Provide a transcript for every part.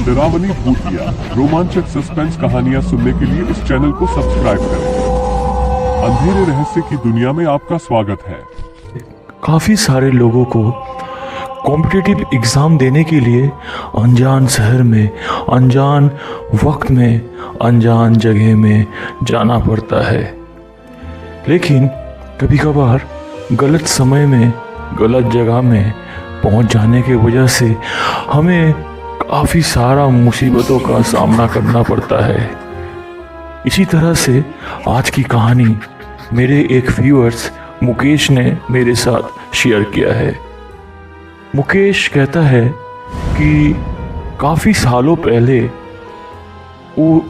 डरावनी भूतिया रोमांचक सस्पेंस कहानियां सुनने के लिए इस चैनल को सब्सक्राइब करें। अंधेरे रहस्य की दुनिया में आपका स्वागत है। काफ़ी सारे लोगों को कॉम्पिटिटिव एग्ज़ाम देने के लिए अनजान शहर में, अनजान वक्त में, अनजान जगह में जाना पड़ता है। लेकिन कभी कभार गलत समय में, गलत जगह में पहुंच जाने की वजह से हमें काफ़ी सारा मुसीबतों का सामना करना पड़ता है। इसी तरह से आज की कहानी मेरे एक व्यूअर्स मुकेश ने मेरे साथ शेयर किया है। मुकेश कहता है कि काफ़ी सालों पहले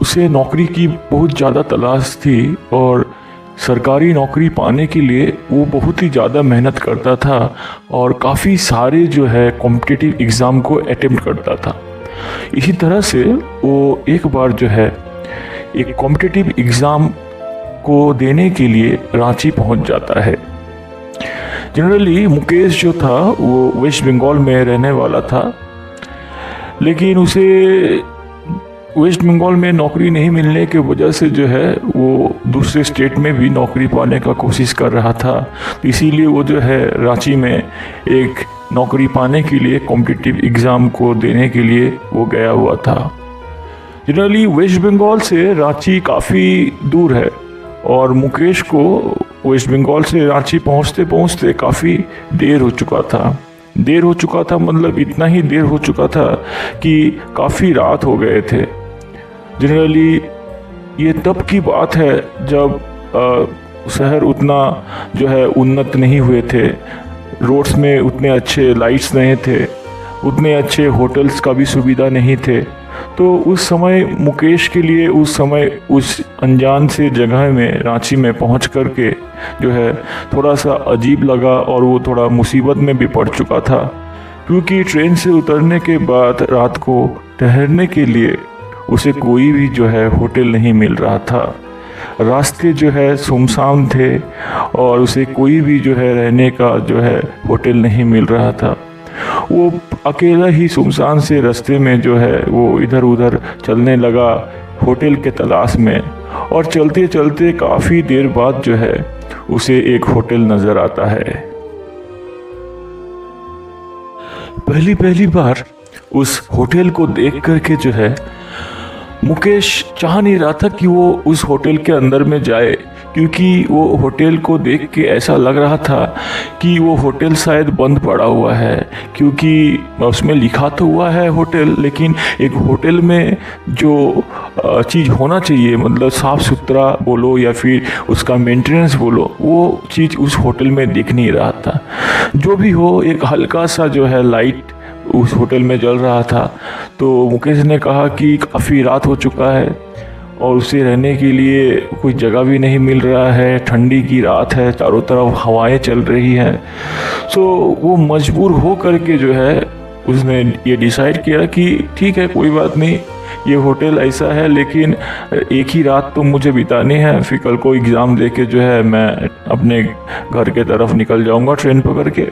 उसे नौकरी की बहुत ज़्यादा तलाश थी और सरकारी नौकरी पाने के लिए वो बहुत ही ज़्यादा मेहनत करता था और काफ़ी सारे जो है कॉम्पिटिटिव एग्ज़ाम को अटेम्प्ट करता था। इसी तरह से वो एक बार जो है एक कॉम्पिटिटिव एग्ज़ाम को देने के लिए रांची पहुंच जाता है। जनरली मुकेश जो था वो वेस्ट बंगाल में रहने वाला था, लेकिन उसे वेस्ट बंगाल में नौकरी नहीं मिलने की वजह से जो है वो दूसरे स्टेट में भी नौकरी पाने का कोशिश कर रहा था। तो इसीलिए वो जो है रांची में एक नौकरी पाने के लिए कॉम्पिटिटिव एग्ज़ाम को देने के लिए वो गया हुआ था। जनरली वेस्ट बंगाल से रांची काफ़ी दूर है और मुकेश को वेस्ट बंगाल से रांची पहुंचते पहुंचते काफ़ी देर हो चुका था। मतलब इतना ही देर हो चुका था कि काफ़ी रात हो गए थे। जनरली ये तब की बात है जब शहर उतना जो है उन्नत नहीं हुए थे, रोड्स में उतने अच्छे लाइट्स नहीं थे, उतने अच्छे होटल्स का भी सुविधा नहीं थे। तो उस समय मुकेश के लिए उस समय उस अनजान से जगह में रांची में पहुंच कर के जो है थोड़ा सा अजीब लगा और वो थोड़ा मुसीबत में भी पड़ चुका था, क्योंकि ट्रेन से उतरने के बाद रात को ठहरने के लिए उसे कोई भी जो है होटल नहीं मिल रहा था। रास्ते जो है सुनसान थे और उसे कोई भी जो है रहने का जो है होटल नहीं मिल रहा था। वो अकेला ही सुनसान से रास्ते में जो है वो इधर उधर चलने लगा होटल के तलाश में, और चलते चलते काफ़ी देर बाद जो है उसे एक होटल नज़र आता है। पहली बार उस होटल को देख करके जो है मुकेश चाह नहीं रहा था कि वो उस होटल के अंदर में जाए, क्योंकि वो होटल को देख के ऐसा लग रहा था कि वो होटल शायद बंद पड़ा हुआ है, क्योंकि उसमें लिखा तो हुआ है होटल, लेकिन एक होटल में जो चीज़ होना चाहिए, मतलब साफ़ सुथरा बोलो या फिर उसका मेंटेनेंस बोलो, वो चीज़ उस होटल में दिख नहीं रहा था। जो भी हो, एक हल्का सा जो है लाइट उस होटल में जल रहा था। तो मुकेश ने कहा कि काफ़ी रात हो चुका है और उसे रहने के लिए कोई जगह भी नहीं मिल रहा है, ठंडी की रात है, चारों तरफ हवाएं चल रही हैं। सो वो मजबूर हो करके जो है उसने ये डिसाइड किया कि ठीक है, कोई बात नहीं, ये होटल ऐसा है, लेकिन एक ही रात तो मुझे बितानी है, फिर कल को एग्ज़ाम दे के जो है मैं अपने घर के तरफ निकल जाऊँगा ट्रेन पकड़ के।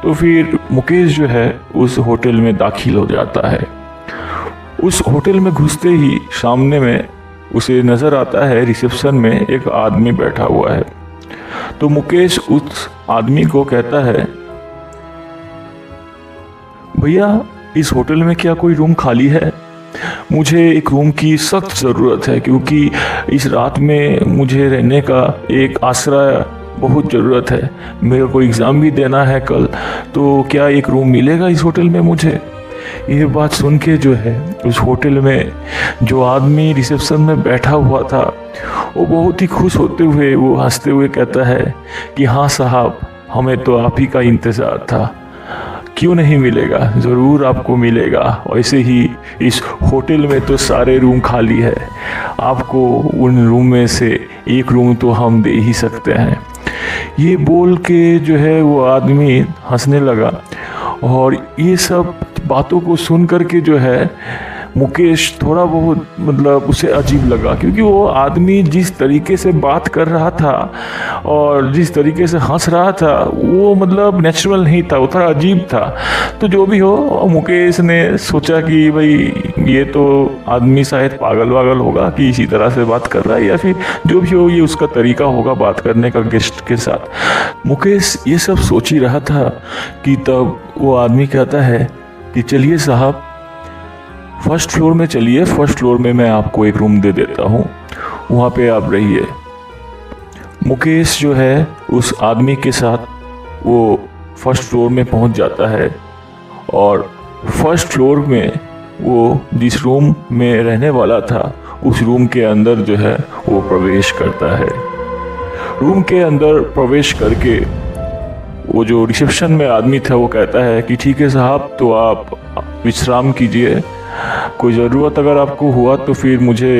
तो फिर मुकेश जो है उस होटल में दाखिल हो जाता है। उस होटल में घुसते ही सामने में उसे नज़र आता है रिसेप्शन में एक आदमी बैठा हुआ है। तो मुकेश उस आदमी को कहता है, भैया इस होटल में क्या कोई रूम खाली है? मुझे एक रूम की सख्त ज़रूरत है, क्योंकि इस रात में मुझे रहने का एक आश्रय बहुत ज़रूरत है। मेरे को एग्ज़ाम भी देना है कल, तो क्या एक रूम मिलेगा इस होटल में मुझे? ये बात सुन के जो है उस होटल में जो आदमी रिसेप्शन में बैठा हुआ था वो बहुत ही खुश होते हुए, वो हंसते हुए कहता है कि हाँ साहब, हमें तो आप ही का इंतज़ार था, क्यों नहीं मिलेगा, ज़रूर आपको मिलेगा। वैसे ही इस होटल में तो सारे रूम खाली है, आपको उन रूम में से एक रूम तो हम दे ही सकते हैं। ये बोल के जो है वो आदमी हंसने लगा, और ये सब बातों को सुन कर के जो है मुकेश थोड़ा बहुत मतलब उसे अजीब लगा, क्योंकि वो आदमी जिस तरीके से बात कर रहा था और जिस तरीके से हंस रहा था वो मतलब नेचुरल नहीं था, वो थोड़ा अजीब था। तो जो भी हो, मुकेश ने सोचा कि भाई ये तो आदमी शायद पागल वागल होगा कि इसी तरह से बात कर रहा है, या फिर जो भी हो ये उसका तरीका होगा बात करने का गेस्ट के साथ। मुकेश ये सब सोच ही रहा था कि तब वो आदमी कहता है कि चलिए साहब, फर्स्ट फ्लोर में चलिए, फर्स्ट फ्लोर में मैं आपको एक रूम दे देता हूँ, वहाँ पे आप रहिए। मुकेश जो है उस आदमी के साथ वो फर्स्ट फ्लोर में पहुँच जाता है और फर्स्ट फ्लोर में वो जिस रूम में रहने वाला था उस रूम के अंदर जो है वो प्रवेश करता है। रूम के अंदर प्रवेश करके वो जो रिसेप्शन में आदमी था वो कहता है कि ठीक है साहब, तो आप विश्राम कीजिए, कोई ज़रूरत अगर आपको हुआ तो फिर मुझे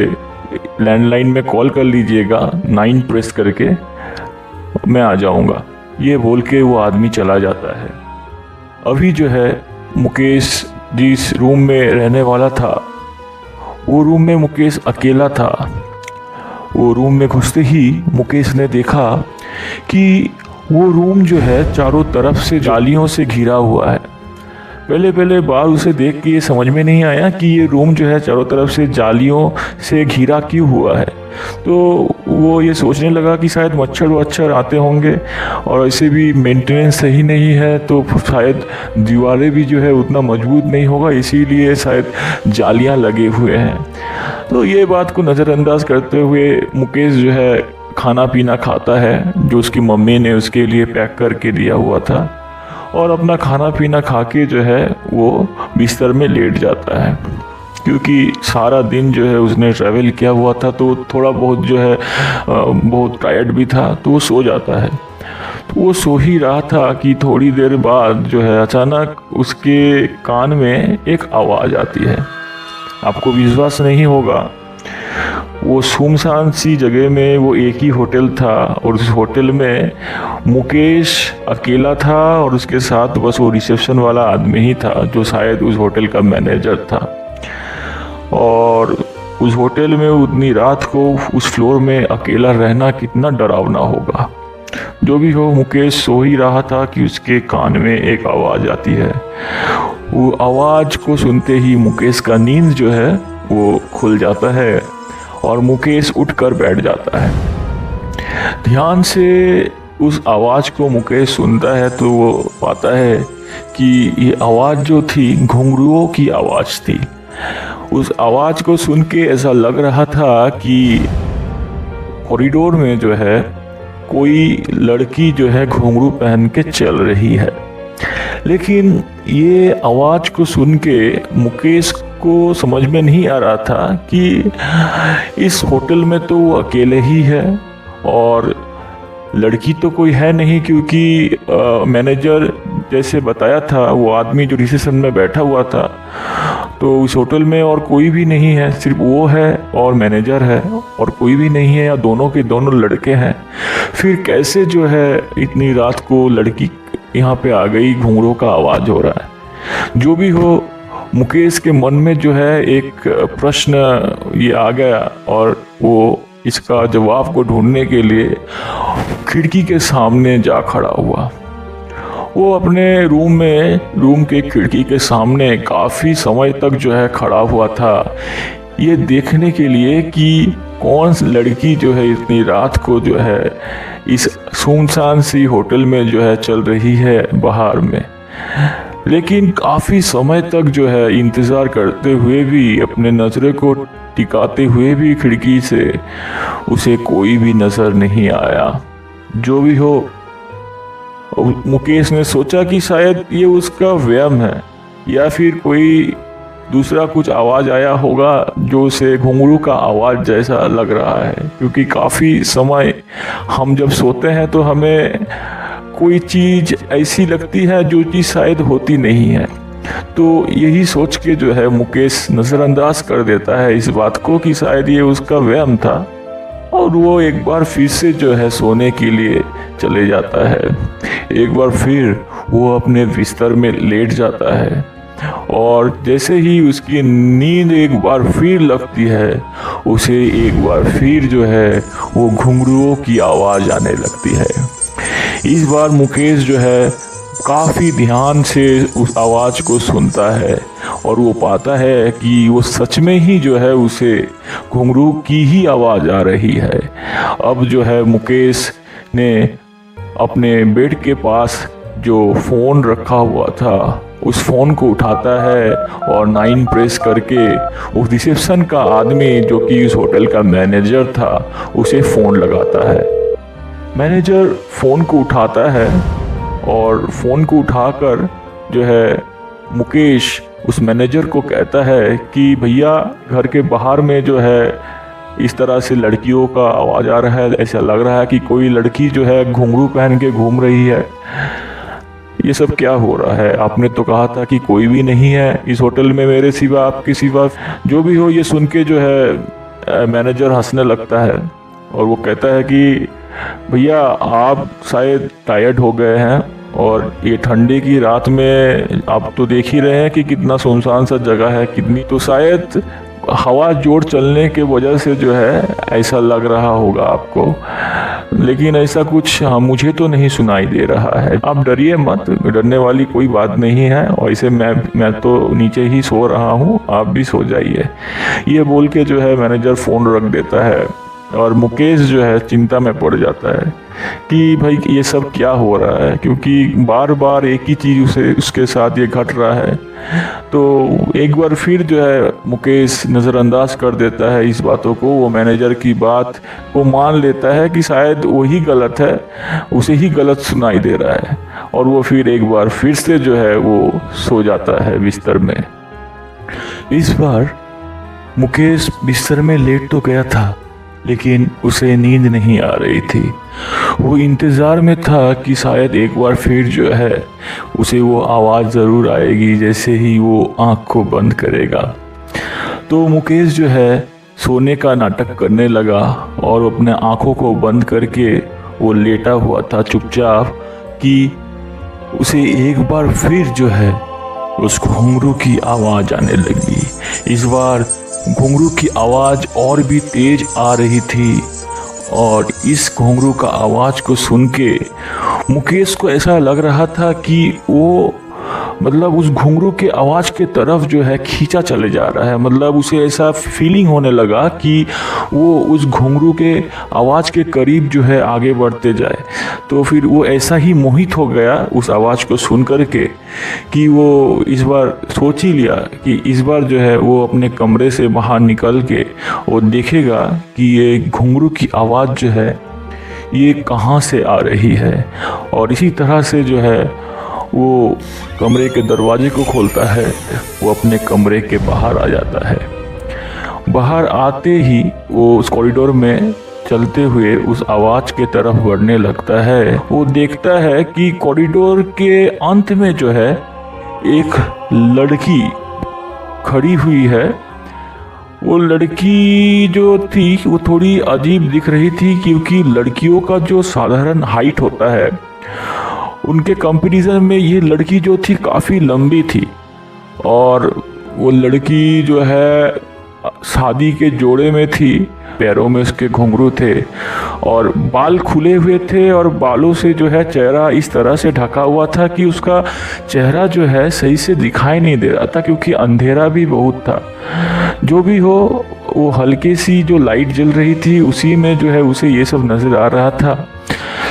लैंडलाइन में कॉल कर लीजिएगा, 9 प्रेस करके मैं आ जाऊंगा। ये बोल के वो आदमी चला जाता है। अभी जो है मुकेश जिस रूम में रहने वाला था वो रूम में मुकेश अकेला था। वो रूम में घुसते ही मुकेश ने देखा कि वो रूम जो है चारों तरफ से जालियों से घिरा हुआ है। पहले बार उसे देख के ये समझ में नहीं आया कि ये रूम जो है चारों तरफ से जालियों से घिरा क्यों हुआ है। तो वो ये सोचने लगा कि शायद मच्छर वच्छर आते होंगे और ऐसे भी मेंटेनेंस सही नहीं है, तो शायद दीवारें भी जो है उतना मजबूत नहीं होगा, इसीलिए शायद जालियां लगे हुए हैं। तो ये बात को नज़रअंदाज करते हुए मुकेश जो है खाना पीना खाता है जो उसकी मम्मी ने उसके लिए पैक करके दिया हुआ था, और अपना खाना पीना खा के जो है वो बिस्तर में लेट जाता है। क्योंकि सारा दिन जो है उसने ट्रैवल किया हुआ था तो थोड़ा बहुत जो है बहुत टायर्ड भी था, तो वो सो जाता है। तो वो सो ही रहा था कि थोड़ी देर बाद जो है अचानक उसके कान में एक आवाज़ आती है। आपको विश्वास नहीं होगा, वो सुनसान सी जगह में वो एक ही होटल था और उस होटल में मुकेश अकेला था और उसके साथ बस वो रिसेप्शन वाला आदमी ही था जो शायद उस होटल का मैनेजर था। और उस होटल में उतनी रात को उस फ्लोर में अकेला रहना कितना डरावना होगा। जो भी हो, मुकेश सो ही रहा था कि उसके कान में एक आवाज़ आती है। वो आवाज़ को सुनते ही मुकेश का नींद जो है वो खुल जाता है और मुकेश उठकर बैठ जाता है। ध्यान से उस आवाज़ को मुकेश सुनता है तो वो पाता है कि ये आवाज़ जो थी घुंघरूओं की आवाज़ थी। उस आवाज़ को सुन के ऐसा लग रहा था कि कॉरिडोर में जो है कोई लड़की जो है घुंघरू पहन के चल रही है। लेकिन ये आवाज़ को सुन के मुकेश को समझ में नहीं आ रहा था कि इस होटल में तो वो अकेले ही है और लड़की तो कोई है नहीं, क्योंकि मैनेजर जैसे बताया था वो आदमी जो रिसेप्शन में बैठा हुआ था, तो उस होटल में और कोई भी नहीं है, सिर्फ वो है और मैनेजर है और कोई भी नहीं है, या दोनों के दोनों लड़के हैं। फिर कैसे जो है इतनी रात को लड़की यहाँ पे आ गई, घुंघरूओं का आवाज़ हो रहा है। जो भी हो, मुकेश के मन में जो है एक प्रश्न ये आ गया और वो इसका जवाब को ढूंढने के लिए खिड़की के सामने जा खड़ा हुआ। वो अपने रूम के खिड़की के सामने काफ़ी समय तक जो है खड़ा हुआ था, ये देखने के लिए कि कौन सी लड़की जो है इतनी रात को जो है इस सुनसान सी होटल में जो है चल रही है बाहर में। लेकिन काफ़ी समय तक जो है इंतज़ार करते हुए भी, अपने नज़रों को टिकाते हुए भी खिड़की से उसे कोई भी नज़र नहीं आया। जो भी हो, मुकेश ने सोचा कि शायद ये उसका वहम है या फिर कोई दूसरा कुछ आवाज़ आया होगा जो उसे घुंघरू का आवाज़ जैसा लग रहा है, क्योंकि काफ़ी समय हम जब सोते हैं तो हमें कोई चीज़ ऐसी लगती है जो चीज़ शायद होती नहीं है। तो यही सोच के जो है मुकेश नज़रअंदाज कर देता है इस बात को कि शायद ये उसका वहम था, और वो एक बार फिर से जो है सोने के लिए चले जाता है। एक बार फिर वो अपने बिस्तर में लेट जाता है और जैसे ही उसकी नींद एक बार फिर लगती है, उसे एक बार फिर जो है वो घुंघरुओं की आवाज़ आने लगती है। इस बार मुकेश जो है काफ़ी ध्यान से उस आवाज़ को सुनता है और वो पाता है कि वो सच में ही जो है उसे घुंघरू की ही आवाज़ आ रही है। अब जो है मुकेश ने अपने बेड के पास जो फ़ोन रखा हुआ था उस फ़ोन को उठाता है और 9 प्रेस करके उस रिसेप्शन का आदमी जो कि उस होटल का मैनेजर था उसे फ़ोन लगाता है। मैनेजर फ़ोन को उठाता है और फ़ोन को उठाकर जो है मुकेश उस मैनेजर को कहता है कि भैया घर के बाहर में जो है इस तरह से लड़कियों का आवाज़ आ रहा है, ऐसा लग रहा है कि कोई लड़की जो है घुंघरू पहन के घूम रही है। ये सब क्या हो रहा है? आपने तो कहा था कि कोई भी नहीं है इस होटल में मेरे सिवा, आपके सिवा। जो भी हो, ये सुन के जो है मैनेजर हंसने लगता है और वो कहता है कि भैया आप शायद टायर्ड हो गए हैं और ये ठंडी की रात में आप तो देख ही रहे हैं कि कितना सुनसान सा जगह है, कितनी, तो शायद हवा जोर चलने के वजह से जो है ऐसा लग रहा होगा आपको, लेकिन ऐसा कुछ मुझे तो नहीं सुनाई दे रहा है। आप डरिए मत, डरने वाली कोई बात नहीं है, और ऐसे मैं तो नीचे ही सो रहा हूँ, आप भी सो जाइए। ये बोल के जो है मैनेजर फ़ोन रख देता है और मुकेश जो है चिंता में पड़ जाता है कि भाई ये सब क्या हो रहा है, क्योंकि बार बार एक ही चीज़ उसके साथ ये घट रहा है। तो एक बार फिर जो है मुकेश नज़रअंदाज कर देता है इस बातों को, वो मैनेजर की बात को मान लेता है कि शायद वही गलत है, उसे ही गलत सुनाई दे रहा है, और वो फिर एक बार फिर से जो है वो सो जाता है बिस्तर में। इस बार मुकेश बिस्तर में लेट तो गया था, लेकिन उसे नींद नहीं आ रही थी। वो इंतज़ार में था कि शायद एक बार फिर जो है उसे वो आवाज़ ज़रूर आएगी जैसे ही वो आँख को बंद करेगा। तो मुकेश जो है सोने का नाटक करने लगा और अपने आँखों को बंद करके वो लेटा हुआ था चुपचाप, कि उसे एक बार फिर जो है उस घुंघरू की आवाज़ आने लगी। इस बार घुंघरू की आवाज़ और भी तेज आ रही थी, और इस घुंघरू का आवाज़ को सुन के मुकेश को ऐसा लग रहा था कि वो मतलब उस घुंघरू के आवाज़ के तरफ जो है खींचा चले जा रहा है। मतलब उसे ऐसा फीलिंग होने लगा कि वो उस घुंघरू के आवाज़ के करीब जो है आगे बढ़ते जाए। तो फिर वो ऐसा ही मोहित हो गया उस आवाज़ को सुन कर के कि वो इस बार सोच ही लिया कि इस बार जो है वो अपने कमरे से बाहर निकल के वो देखेगा कि ये घुंघरू की आवाज़ जो है ये कहाँ से आ रही है। और इसी तरह से जो है वो कमरे के दरवाजे को खोलता है, वो अपने कमरे के बाहर आ जाता है। बाहर आते ही वो उस कॉरिडोर में चलते हुए उस आवाज़ के तरफ बढ़ने लगता है। वो देखता है कि कॉरिडोर के अंत में जो है एक लड़की खड़ी हुई है। वो लड़की जो थी वो थोड़ी अजीब दिख रही थी, क्योंकि लड़कियों का जो साधारण हाइट होता है उनके कंपैरिजन में ये लड़की जो थी काफ़ी लंबी थी, और वो लड़की जो है शादी के जोड़े में थी, पैरों में उसके घुंघरू थे और बाल खुले हुए थे, और बालों से जो है चेहरा इस तरह से ढका हुआ था कि उसका चेहरा जो है सही से दिखाई नहीं दे रहा था, क्योंकि अंधेरा भी बहुत था। जो भी हो, वो हल्की सी जो लाइट जल रही थी उसी में जो है उसे ये सब नज़र आ रहा था।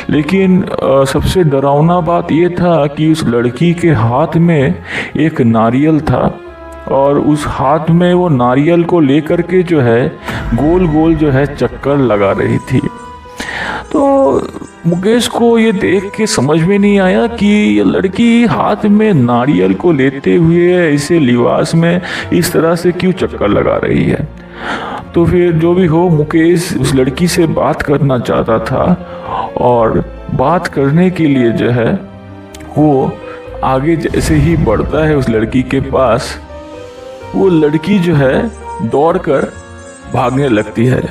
लेकिन सबसे डरावना बात ये था कि उस लड़की के हाथ में एक नारियल था, और उस हाथ में वो नारियल को लेकर के जो है गोल गोल जो है चक्कर लगा रही थी। तो मुकेश को ये देख के समझ में नहीं आया कि ये लड़की हाथ में नारियल को लेते हुए ऐसे लिबास में इस तरह से क्यों चक्कर लगा रही है। तो फिर जो भी हो, मुकेश उस लड़की से बात करना चाहता था, और बात करने के लिए जो है वो आगे जैसे ही बढ़ता है उस लड़की के पास, वो लड़की जो है दौड़कर भागने लगती है।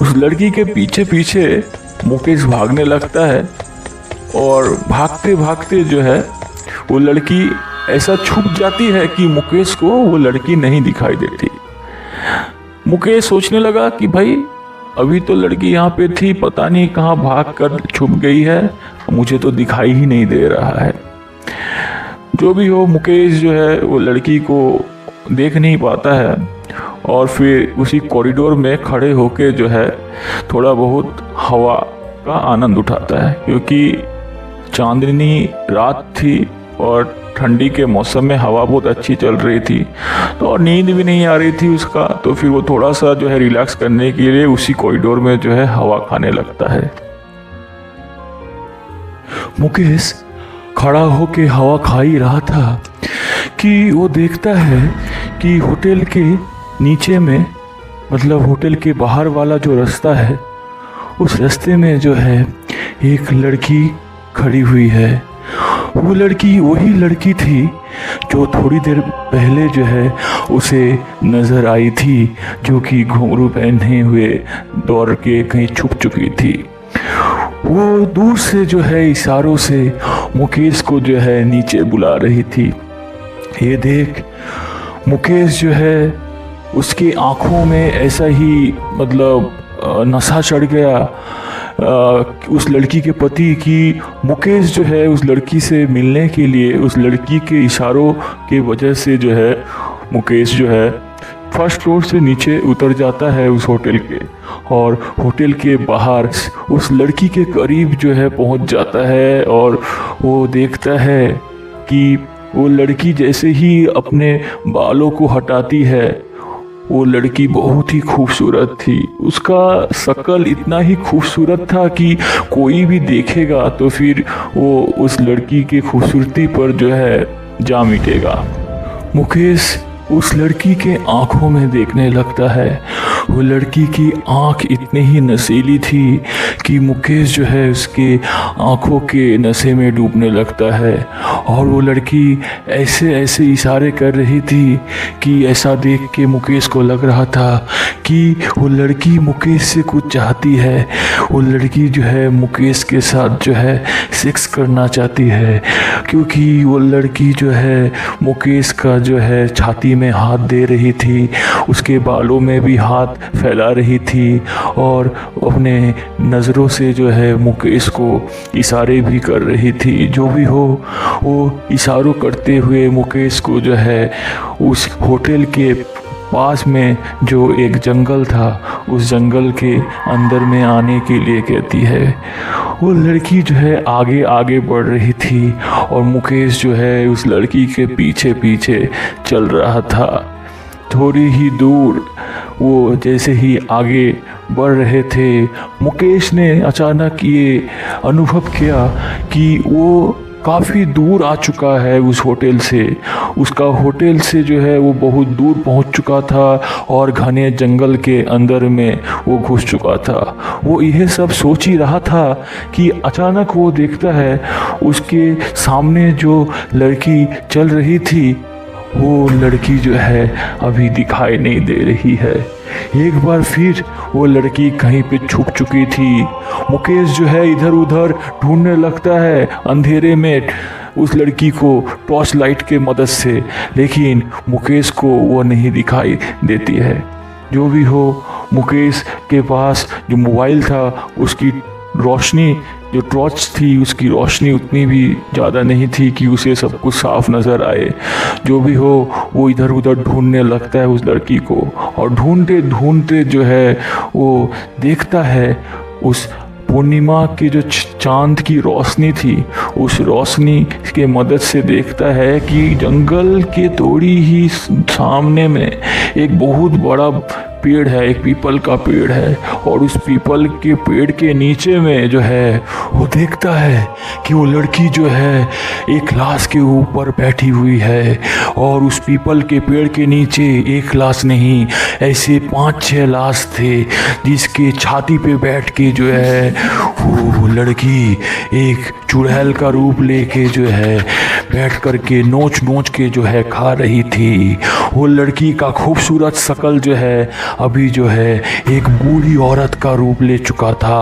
उस लड़की के पीछे पीछे मुकेश भागने लगता है, और भागते भागते जो है वो लड़की ऐसा छुप जाती है कि मुकेश को वो लड़की नहीं दिखाई देती। मुकेश सोचने लगा कि भाई अभी तो लड़की यहाँ पे थी, पता नहीं कहाँ भाग कर छुप गई है, मुझे तो दिखाई ही नहीं दे रहा है। जो भी हो, मुकेश जो है वो लड़की को देख नहीं पाता है और फिर उसी कॉरिडोर में खड़े होके जो है थोड़ा बहुत हवा का आनंद उठाता है, क्योंकि चांदनी रात थी और ठंडी के मौसम में हवा बहुत अच्छी चल रही थी, तो और नींद भी नहीं आ रही थी उसका, तो फिर वो थोड़ा सा जो है रिलैक्स करने के लिए उसी कॉरिडोर में जो है हवा खाने लगता है। मुकेश खड़ा होके हवा खा ही रहा था कि वो देखता है कि होटल के नीचे में, मतलब होटल के बाहर वाला जो रास्ता है, उस रास्ते में जो है एक लड़की खड़ी हुई है। वो लड़की वही लड़की थी जो थोड़ी देर पहले जो है उसे नज़र आई थी, जो कि घुंघरू पहने हुए दौड़ के कहीं छुप चुकी थी। वो दूर से जो है इशारों से मुकेश को जो है नीचे बुला रही थी। ये देख मुकेश जो है, उसकी आंखों में ऐसा ही मतलब नशा चढ़ गया उस लड़की के प्रति कि मुकेश जो है उस लड़की से मिलने के लिए, उस लड़की के इशारों के वजह से जो है मुकेश जो है फर्स्ट फ्लोर से नीचे उतर जाता है उस होटल के, और होटल के बाहर उस लड़की के करीब जो है पहुंच जाता है। और वो देखता है कि वो लड़की जैसे ही अपने बालों को हटाती है, वो लड़की बहुत ही खूबसूरत थी। उसका शक्ल इतना ही खूबसूरत था कि कोई भी देखेगा तो फिर वो उस लड़की की खूबसूरती पर जो है जा मिटेगा। मुकेश उस लड़की के आंखों में देखने लगता है। वो लड़की की आंख इतनी ही नशीली थी कि मुकेश जो है उसके आंखों के नशे में डूबने लगता है। और वो लड़की ऐसे ऐसे इशारे कर रही थी कि ऐसा देख के मुकेश को लग रहा था कि वो लड़की मुकेश से कुछ चाहती है। वो लड़की जो है मुकेश के साथ जो है सेक्स करना चाहती है, क्योंकि वो लड़की जो है मुकेश का जो है छाती में हाथ दे रही थी, उसके बालों में भी हाथ फैला रही थी और अपने नज़रों से जो है मुकेश को इशारे भी कर रही थी। जो भी हो, वो इशारों करते हुए मुकेश को जो है उस होटल के पास में जो एक जंगल था, उस जंगल के अंदर में आने के लिए कहती है। वो लड़की जो है आगे आगे बढ़ रही थी और मुकेश जो है उस लड़की के पीछे पीछे चल रहा था। थोड़ी ही दूर वो जैसे ही आगे बढ़ रहे थे, मुकेश ने अचानक ये अनुभव किया कि वो काफ़ी दूर आ चुका है उस होटल से। उसका होटल से जो है वो बहुत दूर पहुंच चुका था और घने जंगल के अंदर में वो घुस चुका था। वो यह सब सोच ही रहा था कि अचानक वो देखता है उसके सामने जो लड़की चल रही थी, वो लड़की जो है अभी दिखाई नहीं दे रही है। एक बार फिर वो लड़की कहीं पे छुप चुकी थी। मुकेश जो है इधर उधर ढूंढने लगता है अंधेरे में उस लड़की को टॉर्च लाइट के मदद से, लेकिन मुकेश को वो नहीं दिखाई देती है। जो भी हो, मुकेश के पास जो मोबाइल था उसकी रोशनी, जो टॉर्च थी उसकी रोशनी उतनी भी ज़्यादा नहीं थी कि उसे सब कुछ साफ नज़र आए। जो भी हो, वो इधर उधर ढूंढने लगता है उस लड़की को, और ढूंढते ढूंढते जो है वो देखता है उस पूर्णिमा की जो चांद की रोशनी थी, उस रोशनी के मदद से देखता है कि जंगल के थोड़ी ही सामने में एक बहुत बड़ा पेड़ है, एक पीपल का पेड़ है, और उस पीपल के पेड़ के नीचे में जो है वो देखता है कि वो लड़की जो है एक लाश के ऊपर बैठी हुई है, और उस पीपल के पेड़ के नीचे एक लाश नहीं, ऐसे 5-6 लाश थे जिसके छाती पे बैठ के जो है वो लड़की एक चुड़ैल का रूप लेके जो है बैठ कर के नोच नोच के जो है खा रही थी। वो लड़की का खूबसूरत शकल जो है अभी जो है एक बूढ़ी औरत का रूप ले चुका था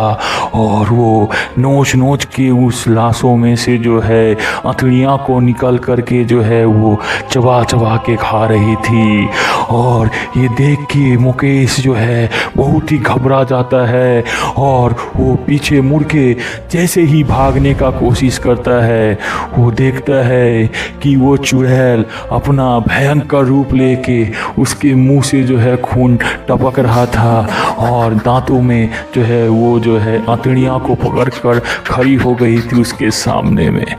और वो नोच नोच के उस लाशों में से जो है अतड़ियाँ को निकल करके जो है वो चबा चबा के खा रही थी। और ये देख के मुकेश जो है बहुत ही घबरा जाता है और वो पीछे मुड़ के जैसे ही भागने का कोशिश करता है वो देखता है कि वो चुड़ैल अपना भयंकर रूप लेके उसके मुंह से जो है खून टपक रहा था और दांतों में जो है वो जो है आंतड़ियाँ को पकड़ कर खड़ी हो गई थी उसके सामने में।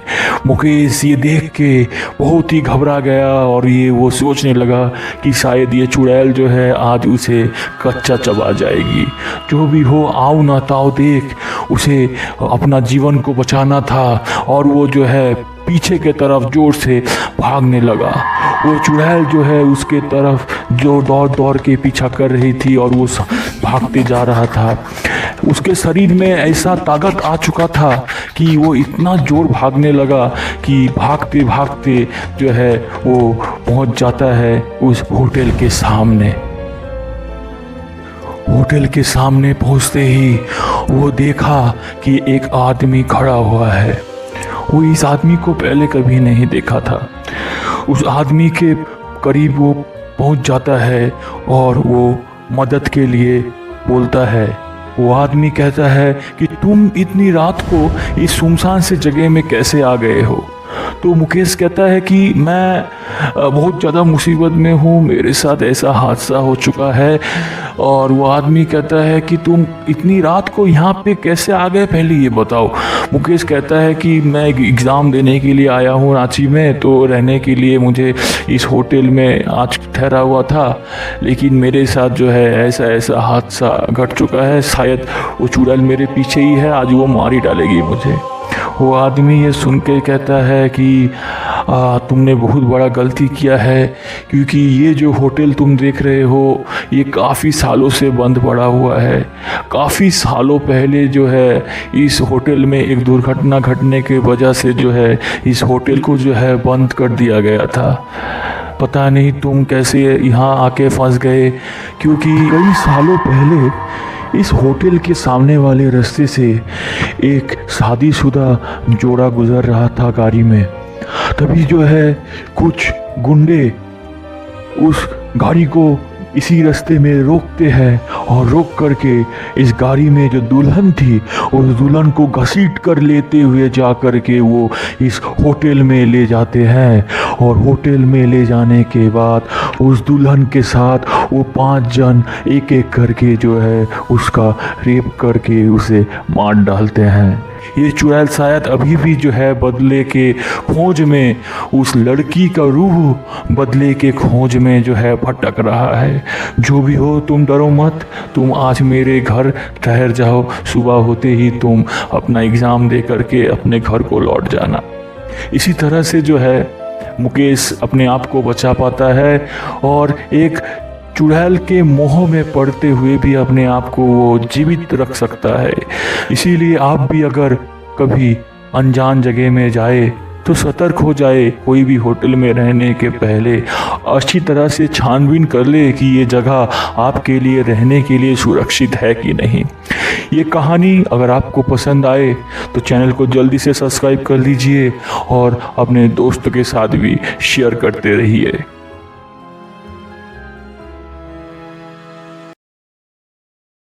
मुकेश ये देख के बहुत ही घबरा गया और ये वो सोचने लगा कि शायद ये चुड़ैल जो है आज उसे कच्चा चबा जाएगी। जो भी हो आओ ना ताओ देख, उसे अपना जीवन को बचाना था और वो जो है पीछे के तरफ जोर से भागने लगा। वो चुड़ैल जो है उसके तरफ जो दौड़ दौड़ के पीछा कर रही थी और वो भागते जा रहा था। उसके शरीर में ऐसा ताकत आ चुका था कि वो इतना जोर भागने लगा कि भागते भागते जो है वो पहुंच जाता है उस होटल के सामने। होटल के सामने पहुंचते ही वो देखा कि एक आदमी खड़ा हुआ है। वो इस आदमी को पहले कभी नहीं देखा था। उस आदमी के करीब वो पहुंच जाता है और वो मदद के लिए बोलता है। वो आदमी कहता है कि तुम इतनी रात को इस सुनसान से जगह में कैसे आ गए हो? तो मुकेश कहता है कि मैं बहुत ज़्यादा मुसीबत में हूँ, मेरे साथ ऐसा हादसा हो चुका है। और वो आदमी कहता है कि तुम इतनी रात को यहाँ पे कैसे आ गए, पहले ये बताओ। मुकेश कहता है कि मैं एग्ज़ाम देने के लिए आया हूँ रांची में, तो रहने के लिए मुझे इस होटल में आज ठहरा हुआ था, लेकिन मेरे साथ जो है ऐसा ऐसा हादसा घट चुका है। शायद वो चुड़ैल मेरे पीछे ही है, आज वो मार ही डालेगी मुझे। वो आदमी ये सुन के कहता है कि तुमने बहुत बड़ा गलती किया है, क्योंकि ये जो होटल तुम देख रहे हो ये काफ़ी सालों से बंद पड़ा हुआ है। काफ़ी सालों पहले जो है इस होटल में एक दुर्घटना घटने के वजह से जो है इस होटल को जो है बंद कर दिया गया था। पता नहीं तुम कैसे यहाँ आके फंस गए, क्योंकि कई सालों पहले इस होटल के सामने वाले रास्ते से एक शादीशुदा जोड़ा गुजर रहा था गाड़ी में। तभी जो है कुछ गुंडे उस गाड़ी को इसी रास्ते में रोकते हैं और रोक करके इस गाड़ी में जो दुल्हन थी उस दुल्हन को घसीट कर लेते हुए जा कर के वो इस होटल में ले जाते हैं। और होटल में ले जाने के बाद उस दुल्हन के साथ वो 5 जन एक एक करके जो है उसका रेप करके उसे मार डालते हैं। ये चुड़ैल शायद अभी भी जो है बदले के खोज में, उस लड़की का रूह बदले के खोज में जो है भटक रहा है। जो भी हो तुम डरो मत, तुम आज मेरे घर ठहर जाओ, सुबह होते ही तुम अपना एग्ज़ाम दे करके अपने घर को लौट जाना। इसी तरह से जो है मुकेश अपने आप को बचा पाता है और एक चुड़ैल के मोह में पड़ते हुए भी अपने आप को वो जीवित रख सकता है। इसीलिए आप भी अगर कभी अनजान जगह में जाए तो सतर्क हो जाए। कोई भी होटल में रहने के पहले अच्छी तरह से छानबीन कर ले कि ये जगह आपके लिए रहने के लिए सुरक्षित है कि नहीं। ये कहानी अगर आपको पसंद आए तो चैनल को जल्दी से सब्सक्राइब कर लीजिए और अपने दोस्तों के साथ भी शेयर करते रहिए।